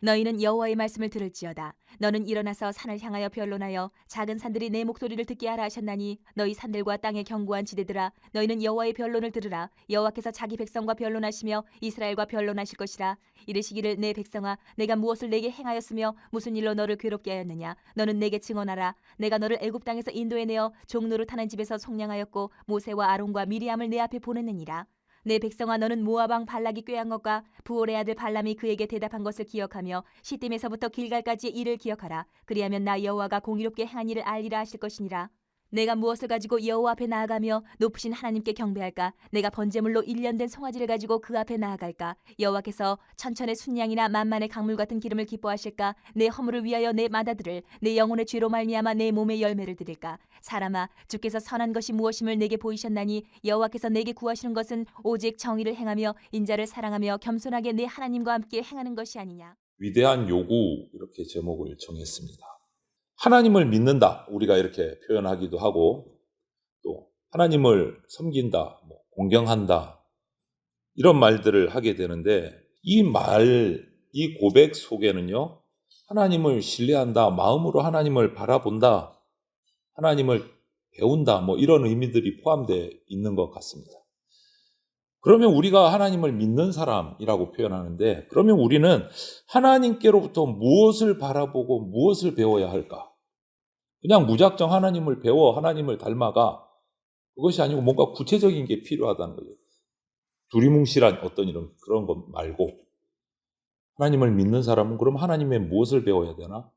너희는 여호와의 말씀을 들을지어다. 너는 일어나서 산을 향하여 변론하여 작은 산들이 내 목소리를 듣게 하라 하셨나니 너희 산들과 땅의 견고한 지대들아 너희는 여호와의 변론을 들으라. 여호와께서 자기 백성과 변론하시며 이스라엘과 변론하실 것이라. 이르시기를 내 백성아 내가 무엇을 내게 행하였으며 무슨 일로 너를 괴롭게 하였느냐. 너는 내게 증언하라. 내가 너를 애굽 땅에서 인도해내어 종노릇하는 집에서 속량하였고 모세와 아론과 미리암을 내 앞에 보냈느니라. 내 백성아 너는 모압 왕 발락이 꾀한 것과 부올의 아들 발람이 그에게 대답한 것을 기억하며 시딤에서부터 길갈까지의 일을 기억하라. 그리하면 나 여호와가 공의롭게 행한 일을 알리라 하실 것이니라. 내가 무엇을 가지고 여호와 앞에 나아가며 높으신 하나님께 경배할까? 내가 번제물로 1년 된 송아지를 가지고 그 앞에 나아갈까? 여호와께서 천천의 순양이나 만만의 강물 같은 기름을 기뻐하실까? 내 허물을 위하여 내 맏아들을 내 영혼의 죄로 말미암아 내 몸의 열매를 드릴까? 사람아 주께서 선한 것이 무엇임을 내게 보이셨나니 여호와께서 내게 구하시는 것은 오직 정의를 행하며 인자를 사랑하며 겸손하게 내 하나님과 함께 행하는 것이 아니냐. 위대한 요구, 이렇게 제목을 정했습니다. 하나님을 믿는다, 우리가 이렇게 표현하기도 하고, 또 하나님을 섬긴다, 공경한다, 이런 말들을 하게 되는데, 이 고백 속에는요, 하나님을 신뢰한다, 마음으로 하나님을 바라본다, 하나님을 배운다, 이런 의미들이 포함되어 있는 것 같습니다. 그러면 우리가 하나님을 믿는 사람이라고 표현하는데, 그러면 우리는 하나님께로부터 무엇을 바라보고 무엇을 배워야 할까? 그냥 무작정 하나님을 배워 하나님을 닮아가, 그것이 아니고 뭔가 구체적인 게 필요하다는 거죠. 두리뭉실한 어떤 그런 것 말고, 하나님을 믿는 사람은 그럼 하나님의 무엇을 배워야 되나?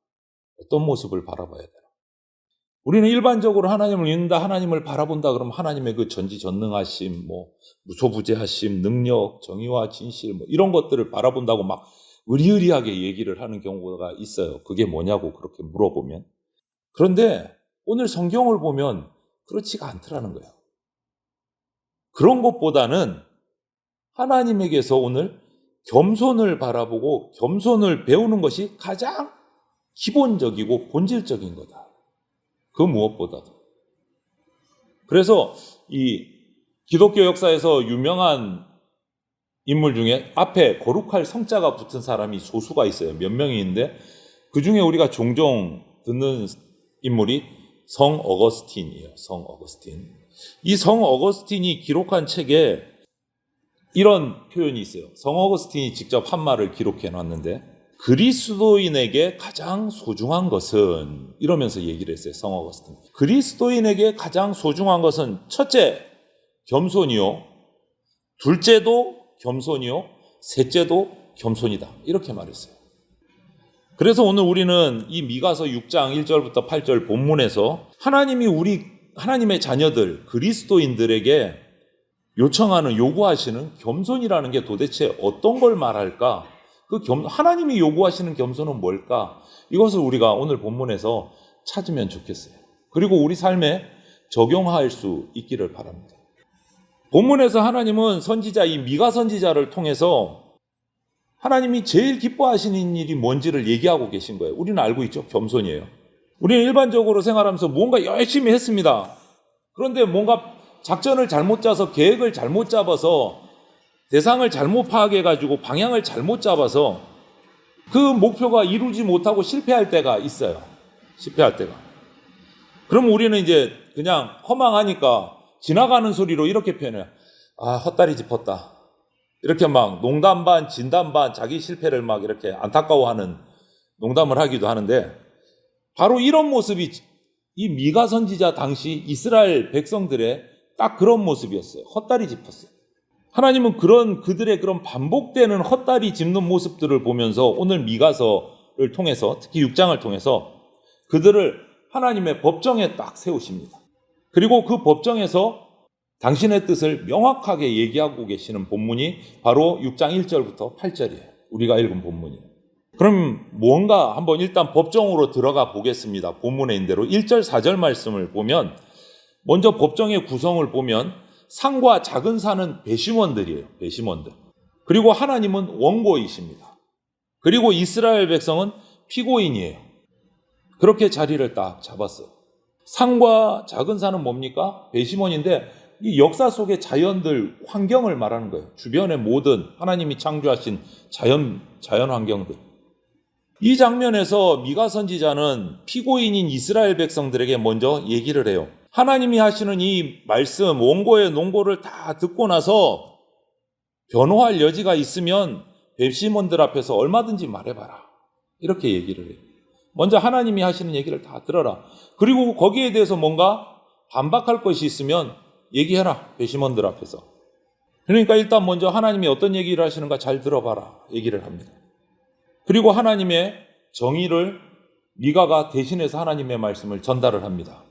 어떤 모습을 바라봐야 되나? 우리는 일반적으로 하나님을 믿는다, 하나님을 바라본다 그러면 하나님의 그 전지전능하심, 무소부재하심, 능력, 정의와 진실, 이런 것들을 바라본다고 막 의리의리하게 얘기를 하는 경우가 있어요. 그게 뭐냐고 그렇게 물어보면. 그런데 오늘 성경을 보면 그렇지가 않더라는 거예요. 그런 것보다는 하나님에게서 오늘 겸손을 바라보고 겸손을 배우는 것이 가장 기본적이고 본질적인 거다. 그 무엇보다도. 그래서 이 기독교 역사에서 유명한 인물 중에 앞에 거룩할 성자가 붙은 사람이 소수가 있어요. 몇 명이 있는데 그 중에 우리가 종종 듣는 인물이 성 어거스틴이에요. 성 어거스틴. 이 성 어거스틴이 기록한 책에 이런 표현이 있어요. 성 어거스틴이 직접 한 말을 기록해 놨는데, 그리스도인에게 가장 소중한 것은, 이러면서 얘기를 했어요. 성 어거스틴. 그리스도인에게 가장 소중한 것은 첫째, 겸손이요. 둘째도 겸손이요. 셋째도 겸손이다. 이렇게 말했어요. 그래서 오늘 우리는 이 미가서 6장 1절부터 8절 본문에서 하나님의 자녀들, 그리스도인들에게 요구하시는 겸손이라는 게 도대체 어떤 걸 말할까? 하나님이 요구하시는 겸손은 뭘까? 이것을 우리가 오늘 본문에서 찾으면 좋겠어요. 그리고 우리 삶에 적용할 수 있기를 바랍니다. 본문에서 하나님은 선지자, 이 미가 선지자를 통해서 하나님이 제일 기뻐하시는 일이 뭔지를 얘기하고 계신 거예요. 우리는 알고 있죠? 겸손이에요. 우리는 일반적으로 생활하면서 뭔가 열심히 했습니다. 그런데 뭔가 작전을 잘못 짜서, 계획을 잘못 잡아서, 대상을 잘못 파악해가지고 방향을 잘못 잡아서 그 목표가 이루지 못하고 실패할 때가 있어요. 실패할 때가. 그럼 우리는 이제 그냥 허망하니까 지나가는 소리로 이렇게 표현해요. 아, 헛다리 짚었다. 이렇게 막 농담 반 진담 반 자기 실패를 막 이렇게 안타까워하는 농담을 하기도 하는데, 바로 이런 모습이 이 미가 선지자 당시 이스라엘 백성들의 딱 그런 모습이었어요. 헛다리 짚었어요. 하나님은 그들의 그런 반복되는 헛다리 짚는 모습들을 보면서 오늘 미가서를 통해서, 특히 6장을 통해서 그들을 하나님의 법정에 딱 세우십니다. 그리고 그 법정에서 당신의 뜻을 명확하게 얘기하고 계시는 본문이 바로 6장 1절부터 8절이에요. 우리가 읽은 본문이에요. 그럼 뭔가 한번 일단 법정으로 들어가 보겠습니다. 본문에 있는 대로 1절 4절 말씀을 보면, 먼저 법정의 구성을 보면 상과 작은 산은 배심원들이에요. 배심원들. 그리고 하나님은 원고이십니다. 그리고 이스라엘 백성은 피고인이에요. 그렇게 자리를 딱 잡았어요. 상과 작은 산은 뭡니까? 배심원인데 이 역사 속의 자연들, 환경을 말하는 거예요. 주변의 모든 하나님이 창조하신 자연 환경들. 이 장면에서 미가 선지자는 피고인인 이스라엘 백성들에게 먼저 얘기를 해요. 하나님이 하시는 이 말씀, 원고의 논고를 다 듣고 나서 변호할 여지가 있으면 벨시몬들 앞에서 얼마든지 말해봐라. 이렇게 얘기를 해요. 먼저 하나님이 하시는 얘기를 다 들어라. 그리고 거기에 대해서 뭔가 반박할 것이 있으면 얘기해라. 벨시몬들 앞에서. 그러니까 일단 먼저 하나님이 어떤 얘기를 하시는가 잘 들어봐라. 얘기를 합니다. 그리고 하나님의 정의를 미가가 대신해서 하나님의 말씀을 전달을 합니다.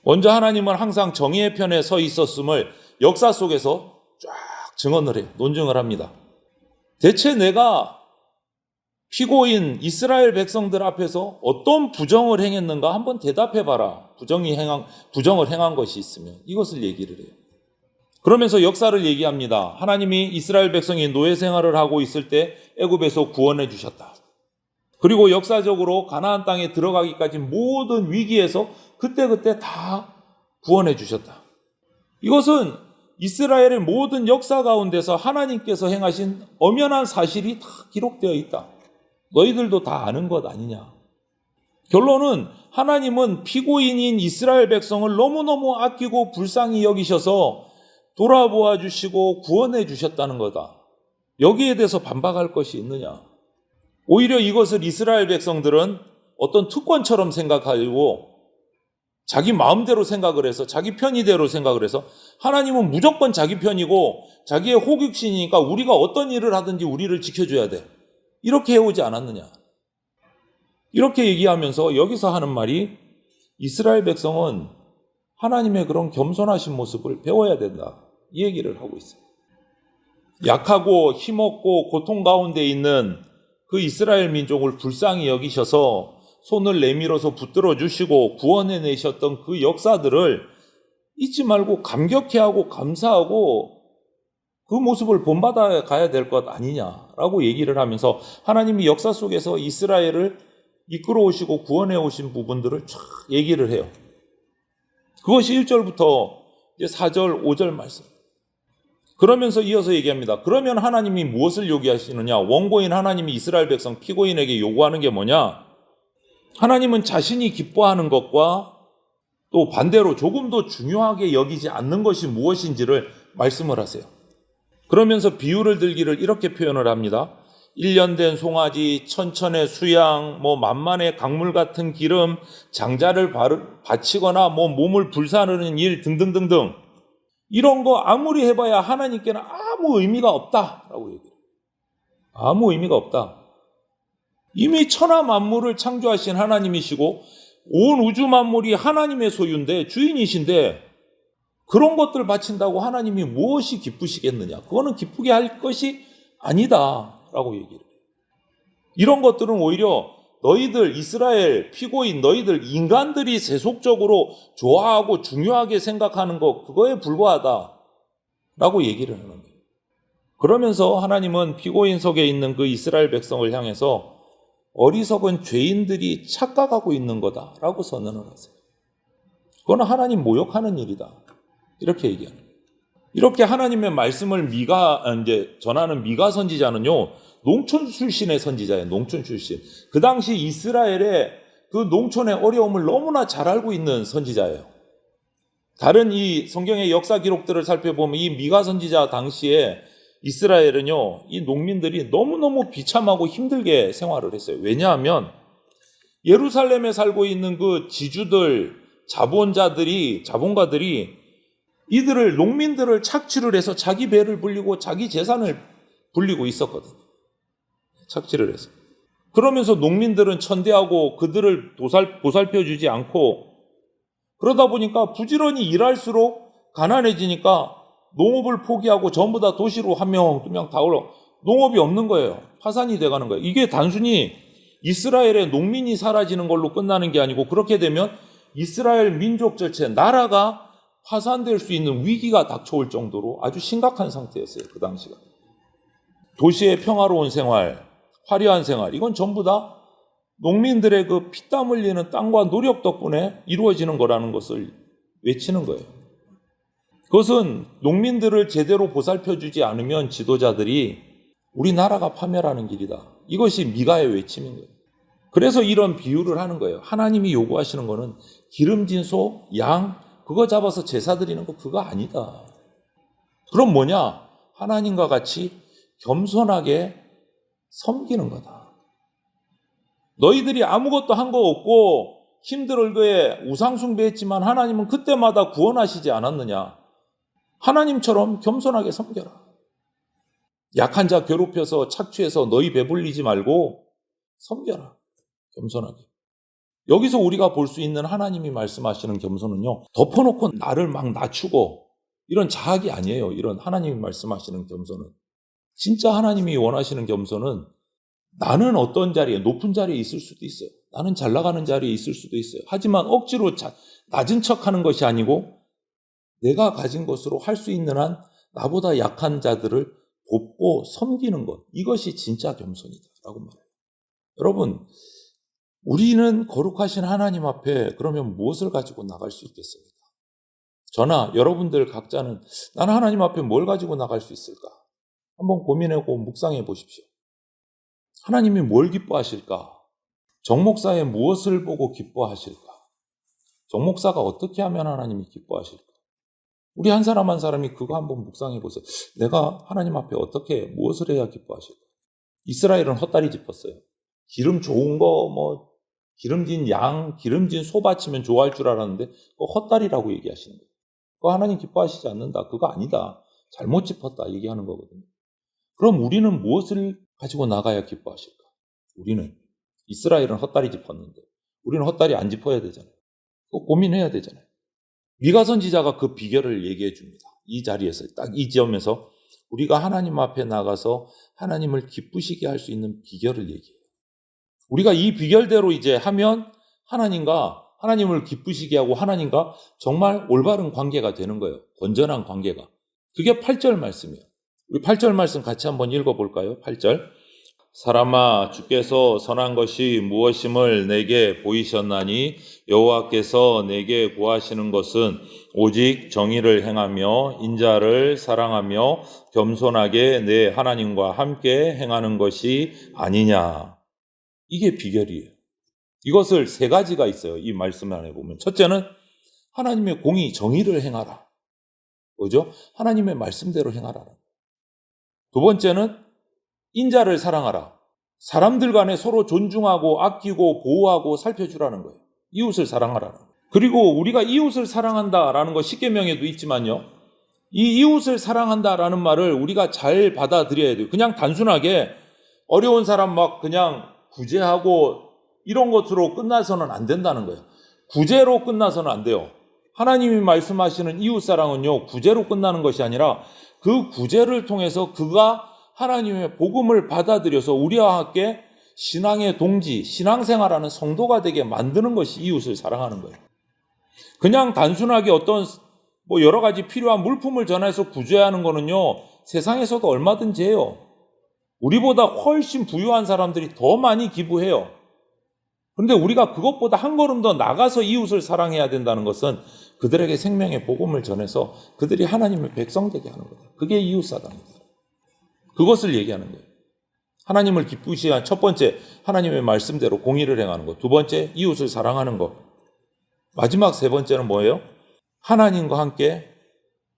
먼저 하나님은 항상 정의의 편에 서 있었음을 역사 속에서 쫙 증언을 해요. 논증을 합니다. 대체 내가 피고인 이스라엘 백성들 앞에서 어떤 부정을 행했는가 한번 대답해봐라. 부정을 행한 것이 있으면 이것을 얘기를 해요. 그러면서 역사를 얘기합니다. 하나님이 이스라엘 백성이 노예 생활을 하고 있을 때 애굽에서 구원해 주셨다. 그리고 역사적으로 가나안 땅에 들어가기까지 모든 위기에서 그때그때 다 구원해 주셨다. 이것은 이스라엘의 모든 역사 가운데서 하나님께서 행하신 엄연한 사실이 다 기록되어 있다. 너희들도 다 아는 것 아니냐. 결론은 하나님은 피고인인 이스라엘 백성을 너무너무 아끼고 불쌍히 여기셔서 돌아보아 주시고 구원해 주셨다는 거다. 여기에 대해서 반박할 것이 있느냐. 오히려 이것을 이스라엘 백성들은 어떤 특권처럼 생각하고 자기 마음대로 생각을 해서 자기 편의대로 생각을 해서 하나님은 무조건 자기 편이고 자기의 호국신이니까 우리가 어떤 일을 하든지 우리를 지켜줘야 돼. 이렇게 해오지 않았느냐. 이렇게 얘기하면서 여기서 하는 말이 이스라엘 백성은 하나님의 그런 겸손하신 모습을 배워야 된다. 이 얘기를 하고 있어요. 약하고 힘없고 고통 가운데 있는 그 이스라엘 민족을 불쌍히 여기셔서 손을 내밀어서 붙들어 주시고 구원해 내셨던 그 역사들을 잊지 말고 감격해하고 감사하고 그 모습을 본받아 가야 될 것 아니냐라고 얘기를 하면서 하나님이 역사 속에서 이스라엘을 이끌어 오시고 구원해 오신 부분들을 쫙 얘기를 해요. 그것이 1절부터 이제 4절, 5절 말씀. 그러면서 이어서 얘기합니다. 그러면 하나님이 무엇을 요구하시느냐? 원고인 하나님이 이스라엘 백성 피고인에게 요구하는 게 뭐냐? 하나님은 자신이 기뻐하는 것과 또 반대로 조금 더 중요하게 여기지 않는 것이 무엇인지를 말씀을 하세요. 그러면서 비유를 들기를 이렇게 표현을 합니다. 1년 된 송아지, 천천의 수양, 만만의 강물 같은 기름, 장자를 바치거나 몸을 불사르는 일 등등등등. 이런 거 아무리 해봐야 하나님께는 아무 의미가 없다라고 얘기해요. 아무 의미가 없다. 이미 천하 만물을 창조하신 하나님이시고 온 우주 만물이 하나님의 소유인데 주인이신데 그런 것들 바친다고 하나님이 무엇이 기쁘시겠느냐. 그거는 기쁘게 할 것이 아니다라고 얘기를 해요. 이런 것들은 오히려 너희들 이스라엘 피고인 너희들 인간들이 세속적으로 좋아하고 중요하게 생각하는 것 그거에 불과하다라고 얘기를 하는 거예요. 그러면서 하나님은 피고인석에 있는 그 이스라엘 백성을 향해서 어리석은 죄인들이 착각하고 있는 거다라고 선언을 하세요. 그건 하나님 모욕하는 일이다. 이렇게 얘기하는 거예요. 이렇게 하나님의 말씀을 전하는 미가 선지자는요, 농촌 출신의 선지자예요. 농촌 출신. 그 당시 이스라엘의 그 농촌의 어려움을 너무나 잘 알고 있는 선지자예요. 다른 이 성경의 역사 기록들을 살펴보면 이 미가 선지자 당시에 이스라엘은요, 이 농민들이 너무너무 비참하고 힘들게 생활을 했어요. 왜냐하면 예루살렘에 살고 있는 그 지주들, 자본가들이 농민들을 착취를 해서 자기 배를 불리고 자기 재산을 불리고 있었거든요. 착취를 해서. 그러면서 농민들은 천대하고 그들을 보살펴주지 않고 그러다 보니까 부지런히 일할수록 가난해지니까 농업을 포기하고 전부 다 도시로 한 명, 두 명 다 올라 농업이 없는 거예요. 파산이 돼가는 거예요. 이게 단순히 이스라엘의 농민이 사라지는 걸로 끝나는 게 아니고 그렇게 되면 이스라엘 민족 전체 나라가 파산될 수 있는 위기가 닥쳐올 정도로 아주 심각한 상태였어요. 그 당시가. 도시의 평화로운 생활, 화려한 생활 이건 전부 다 농민들의 그 피땀 흘리는 땀과 노력 덕분에 이루어지는 거라는 것을 외치는 거예요. 그것은 농민들을 제대로 보살펴주지 않으면 지도자들이 우리나라가 파멸하는 길이다. 이것이 미가의 외침인 거예요. 그래서 이런 비유를 하는 거예요. 하나님이 요구하시는 거는 기름진 소, 양 그거 잡아서 제사 드리는 거 그거 아니다. 그럼 뭐냐? 하나님과 같이 겸손하게 섬기는 거다. 너희들이 아무것도 한 거 없고 힘들 거에 우상 숭배했지만 하나님은 그때마다 구원하시지 않았느냐? 하나님처럼 겸손하게 섬겨라. 약한 자 괴롭혀서 착취해서 너희 배불리지 말고 섬겨라. 겸손하게. 여기서 우리가 볼 수 있는 하나님이 말씀하시는 겸손은요, 덮어놓고 나를 막 낮추고 이런 자학이 아니에요. 이런 하나님이 말씀하시는 겸손은. 진짜 하나님이 원하시는 겸손은 나는 어떤 자리에, 높은 자리에 있을 수도 있어요. 나는 잘 나가는 자리에 있을 수도 있어요. 하지만 억지로 낮은 척 하는 것이 아니고 내가 가진 것으로 할 수 있는 한 나보다 약한 자들을 돕고 섬기는 것. 이것이 진짜 겸손이다라고 말해요. 여러분, 우리는 거룩하신 하나님 앞에 그러면 무엇을 가지고 나갈 수 있겠습니까? 저나 여러분들 각자는 나는 하나님 앞에 뭘 가지고 나갈 수 있을까? 한번 고민하고 묵상해 보십시오. 하나님이 뭘 기뻐하실까? 정 목사의 무엇을 보고 기뻐하실까? 정 목사가 어떻게 하면 하나님이 기뻐하실까? 우리 한 사람 한 사람이 그거 한번 묵상해 보세요. 내가 하나님 앞에 어떻게 무엇을 해야 기뻐하실까? 이스라엘은 헛다리 짚었어요. 기름 좋은 거 기름진 양, 기름진 소 바치면 좋아할 줄 알았는데 그거 헛다리라고 얘기하시는 거예요. 그거 하나님 기뻐하시지 않는다. 그거 아니다. 잘못 짚었다 얘기하는 거거든요. 그럼 우리는 무엇을 가지고 나가야 기뻐하실까? 우리는 이스라엘은 헛다리 짚었는데 우리는 헛다리 안 짚어야 되잖아요. 그거 고민해야 되잖아요. 미가 선지자가 그 비결을 얘기해 줍니다. 이 자리에서 딱 이 지점에서 우리가 하나님 앞에 나가서 하나님을 기쁘시게 할 수 있는 비결을 얘기해요. 우리가 이 비결대로 이제 하면 하나님을 기쁘시게 하고 하나님과 정말 올바른 관계가 되는 거예요. 건전한 관계가. 그게 8절 말씀이에요. 우리 8절 말씀 같이 한번 읽어볼까요? 8절. 사람아, 주께서 선한 것이 무엇임을 내게 보이셨나니 여호와께서 내게 구하시는 것은 오직 정의를 행하며 인자를 사랑하며 겸손하게 내 하나님과 함께 행하는 것이 아니냐. 이게 비결이에요. 이것을 세 가지가 있어요. 이 말씀 안에 보면. 첫째는 하나님의 공의, 정의를 행하라. 뭐죠? 하나님의 말씀대로 행하라. 두 번째는 인자를 사랑하라. 사람들 간에 서로 존중하고 아끼고 보호하고 살펴주라는 거예요. 이웃을 사랑하라는 거예요. 그리고 우리가 이웃을 사랑한다라는 거 십계명에도 있지만요. 이 이웃을 사랑한다라는 말을 우리가 잘 받아들여야 돼요. 그냥 단순하게 어려운 사람 막 그냥 구제하고 이런 것으로 끝나서는 안 된다는 거예요. 구제로 끝나서는 안 돼요. 하나님이 말씀하시는 이웃사랑은요, 구제로 끝나는 것이 아니라 그 구제를 통해서 그가 하나님의 복음을 받아들여서 우리와 함께 신앙의 동지, 신앙생활하는 성도가 되게 만드는 것이 이웃을 사랑하는 거예요. 그냥 단순하게 어떤 여러 가지 필요한 물품을 전해서 구제하는 거는요, 세상에서도 얼마든지 해요. 우리보다 훨씬 부유한 사람들이 더 많이 기부해요. 그런데 우리가 그것보다 한 걸음 더 나가서 이웃을 사랑해야 된다는 것은 그들에게 생명의 복음을 전해서 그들이 하나님의 백성 되게 하는 거다. 그게 이웃사랑이다. 그것을 얘기하는 거예요. 하나님을 기쁘시게 한 첫 번째, 하나님의 말씀대로 공의를 행하는 것. 두 번째, 이웃을 사랑하는 것. 마지막 세 번째는 뭐예요? 하나님과 함께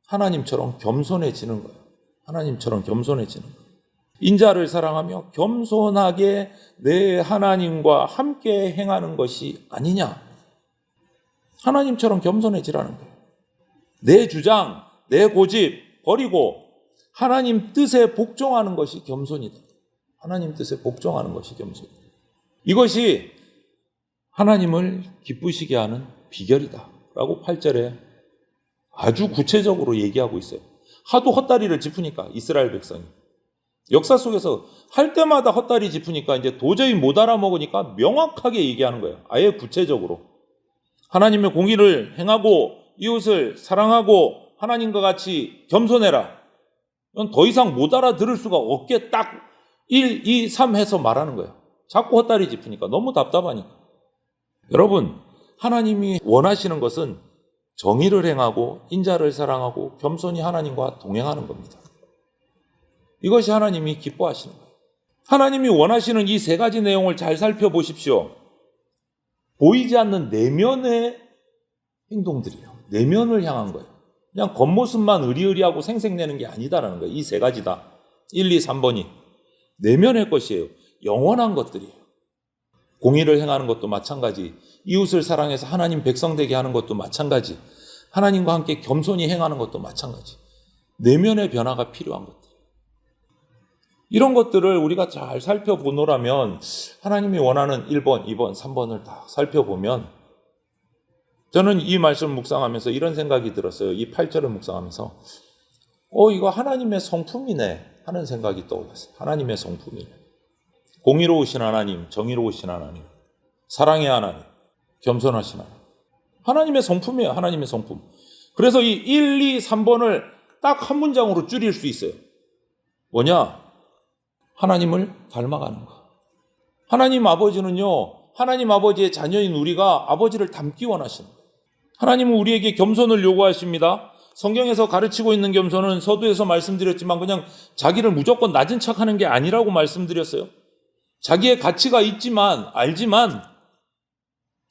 하나님처럼 겸손해지는 거예요. 하나님처럼 겸손해지는 거예요. 인자를 사랑하며 겸손하게 내 하나님과 함께 행하는 것이 아니냐. 하나님처럼 겸손해지라는 거예요. 내 주장, 내 고집 버리고 하나님 뜻에 복종하는 것이 겸손이다. 하나님 뜻에 복종하는 것이 겸손이다. 이것이 하나님을 기쁘시게 하는 비결이다 라고 8절에 아주 구체적으로 얘기하고 있어요. 하도 헛다리를 짚으니까 이스라엘 백성이 역사 속에서 할 때마다 헛다리 짚으니까 이제 도저히 못 알아먹으니까 명확하게 얘기하는 거예요. 아예 구체적으로 하나님의 공의를 행하고 이웃을 사랑하고 하나님과 같이 겸손해라. 더 이상 못 알아들을 수가 없게 딱 1, 2, 3 해서 말하는 거예요. 자꾸 헛다리 짚으니까 너무 답답하니까. 여러분, 하나님이 원하시는 것은 정의를 행하고 인자를 사랑하고 겸손히 하나님과 동행하는 겁니다. 이것이 하나님이 기뻐하시는 거예요. 하나님이 원하시는 이 세 가지 내용을 잘 살펴보십시오. 보이지 않는 내면의 행동들이에요. 내면을 향한 거예요. 그냥 겉모습만 의리의리하고 생색내는 게 아니다라는 거예요. 이 세 가지다. 1, 2, 3번이 내면의 것이에요. 영원한 것들이에요. 공의를 행하는 것도 마찬가지, 이웃을 사랑해서 하나님 백성 되게 하는 것도 마찬가지, 하나님과 함께 겸손히 행하는 것도 마찬가지. 내면의 변화가 필요한 것들. 이런 것들을 우리가 잘 살펴보노라면 하나님이 원하는 1번, 2번, 3번을 다 살펴보면 저는 이 말씀 묵상하면서 이런 생각이 들었어요. 이 8절을 묵상하면서 이거 하나님의 성품이네 하는 생각이 떠올랐어요. 하나님의 성품이네. 공의로우신 하나님, 정의로우신 하나님, 사랑의 하나님, 겸손하신 하나님. 하나님의 성품이에요. 하나님의 성품. 그래서 이 1, 2, 3번을 딱 한 문장으로 줄일 수 있어요. 뭐냐? 하나님을 닮아가는 거. 하나님 아버지는요, 하나님 아버지의 자녀인 우리가 아버지를 닮기 원하시는 거예요. 하나님은 우리에게 겸손을 요구하십니다. 성경에서 가르치고 있는 겸손은 서두에서 말씀드렸지만 그냥 자기를 무조건 낮은 척하는 게 아니라고 말씀드렸어요. 자기의 가치가 있지만 알지만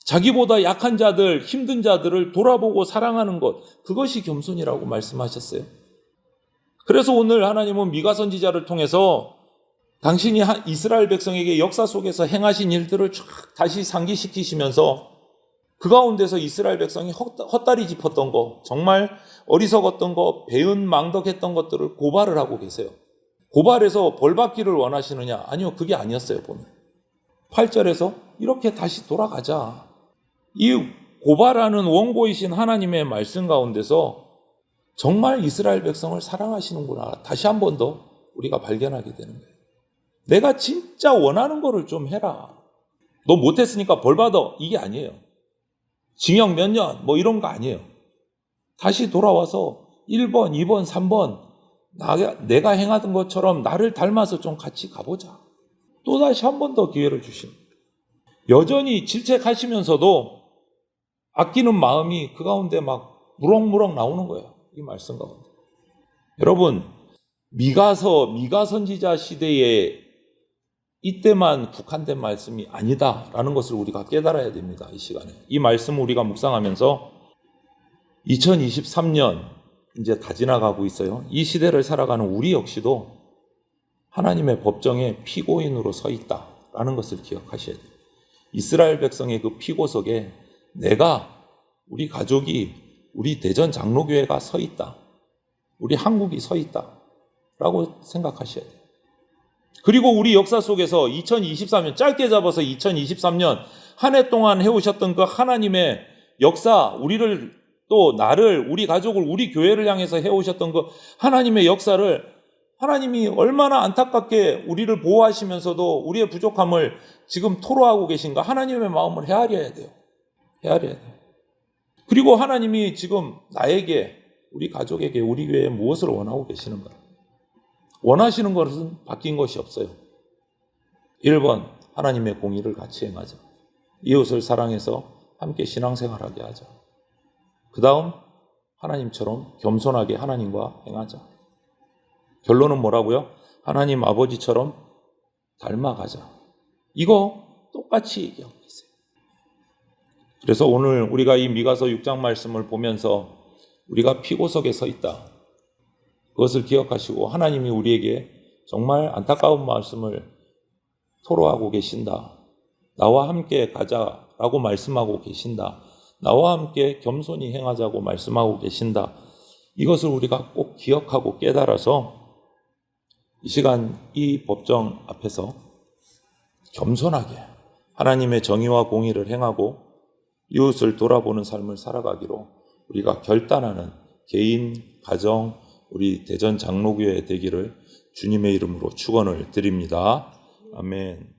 자기보다 약한 자들, 힘든 자들을 돌아보고 사랑하는 것, 그것이 겸손이라고 말씀하셨어요. 그래서 오늘 하나님은 미가 선지자를 통해서 당신이 이스라엘 백성에게 역사 속에서 행하신 일들을 쫙 다시 상기시키시면서 그 가운데서 이스라엘 백성이 헛다리 짚었던 거, 정말 어리석었던 거, 배은망덕했던 것들을 고발을 하고 계세요. 고발해서 벌받기를 원하시느냐? 아니요, 그게 아니었어요. 보면 8절에서 이렇게 다시 돌아가자. 이 고발하는 원고이신 하나님의 말씀 가운데서 정말 이스라엘 백성을 사랑하시는구나, 다시 한 번 더 우리가 발견하게 되는 거예요. 내가 진짜 원하는 거를 좀 해라. 너 못했으니까 벌받아, 이게 아니에요. 징역 몇 년 뭐 이런 거 아니에요. 다시 돌아와서 1번, 2번, 3번 내가 행하던 것처럼 나를 닮아서 좀 같이 가보자. 또다시 한 번 더 기회를 주신. 여전히 질책하시면서도 아끼는 마음이 그 가운데 막 무럭무럭 나오는 거예요. 이 말씀 가운데. 여러분, 미가 선지자 시대에 이때만 국한된 말씀이 아니다라는 것을 우리가 깨달아야 됩니다. 이 시간에. 이 말씀을 우리가 묵상하면서 2023년 이제 다 지나가고 있어요. 이 시대를 살아가는 우리 역시도 하나님의 법정에 피고인으로 서 있다라는 것을 기억하셔야 돼요. 이스라엘 백성의 그 피고석에 내가, 우리 가족이, 우리 대전 장로교회가 서 있다. 우리 한국이 서 있다라고 생각하셔야 돼요. 그리고 우리 역사 속에서 2023년, 짧게 잡아서 2023년 한 해 동안 해오셨던 그 하나님의 역사, 우리를 또 나를, 우리 가족을, 우리 교회를 향해서 해오셨던 그 하나님의 역사를 하나님이 얼마나 안타깝게 우리를 보호하시면서도 우리의 부족함을 지금 토로하고 계신가, 하나님의 마음을 헤아려야 돼요. 헤아려야 돼요. 그리고 하나님이 지금 나에게, 우리 가족에게, 우리 교회에 무엇을 원하고 계시는가? 원하시는 것은 바뀐 것이 없어요. 1번, 하나님의 공의를 같이 행하자. 이웃을 사랑해서 함께 신앙생활하게 하자. 그 다음, 하나님처럼 겸손하게 하나님과 행하자. 결론은 뭐라고요? 하나님 아버지처럼 닮아가자. 이거 똑같이 얘기하고 있어요. 그래서 오늘 우리가 이 미가서 6장 말씀을 보면서 우리가 피고석에 서 있다. 그것을 기억하시고 하나님이 우리에게 정말 안타까운 말씀을 토로하고 계신다. 나와 함께 가자라고 말씀하고 계신다. 나와 함께 겸손히 행하자고 말씀하고 계신다. 이것을 우리가 꼭 기억하고 깨달아서 이 시간 이 법정 앞에서 겸손하게 하나님의 정의와 공의를 행하고 이웃을 돌아보는 삶을 살아가기로 우리가 결단하는 개인, 가정, 우리 대전 장로교회 되기를 주님의 이름으로 축원을 드립니다. 아멘.